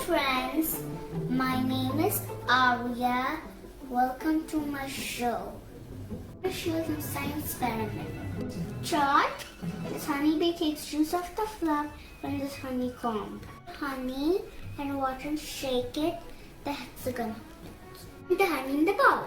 Friends, my name is Arya. Welcome to my show. I'm going to show you some science experiment. Chart, this honeybee takes juice off the flower from this honeycomb. Honey and water and shake it, the hexagon happens. Put the honey in the bowl.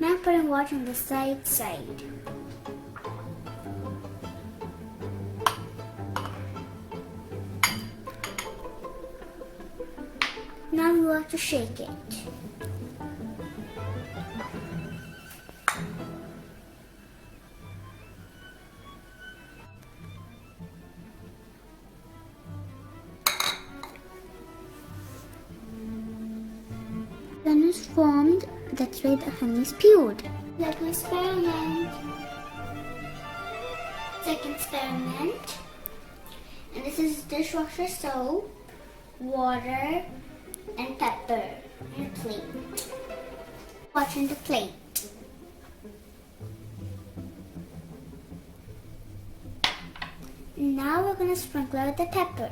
Now putting water on the side. Now you have to shake it. Then it's formed. That's why the honey is spewed. Let me experiment. Second experiment. And this is dishwasher soap, water, and pepper and a plate. Water in the plate. Now we're going to sprinkle out the pepper.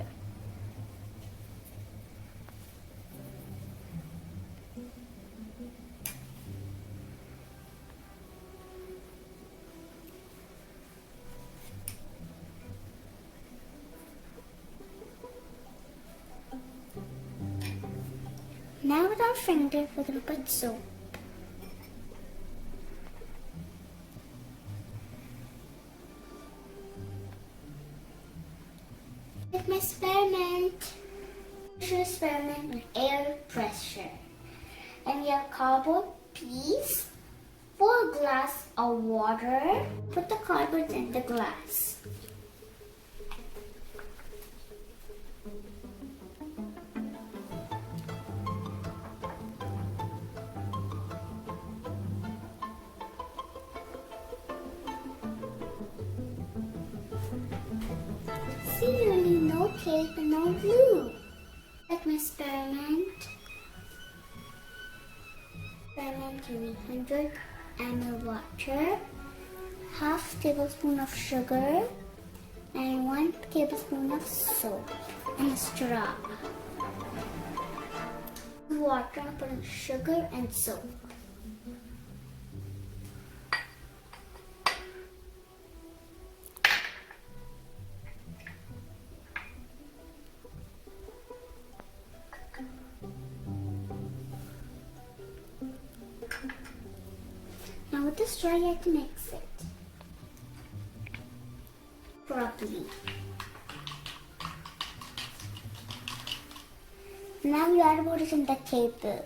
Now with our finger, we're going to put soap. With my experiment, experiment with air pressure. And we have cardboard piece, 4 glass of water. Put the cardboard in the glass. See, you need no tape and no glue. Like my experiment. You need 100 ml water, half tablespoon of sugar, and 1 tablespoon of soap, and a straw. Water, put in sugar and soap. Now with the straw, you have to mix it properly. Now you add water in the table.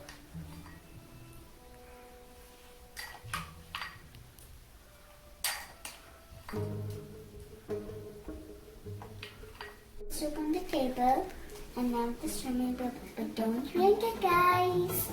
Soup on the table, and now the straw, but don't drink it, guys.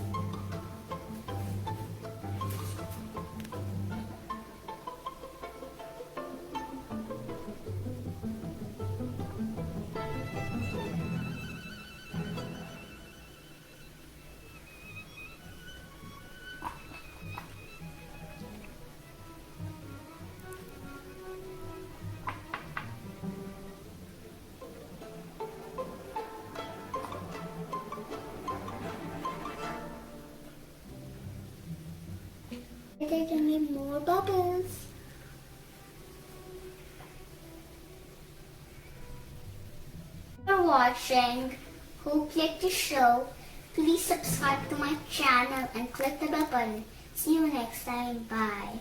There can be more bubbles. For watching, hope you like the show. Please subscribe to my channel and click the bell button. See you next time. Bye.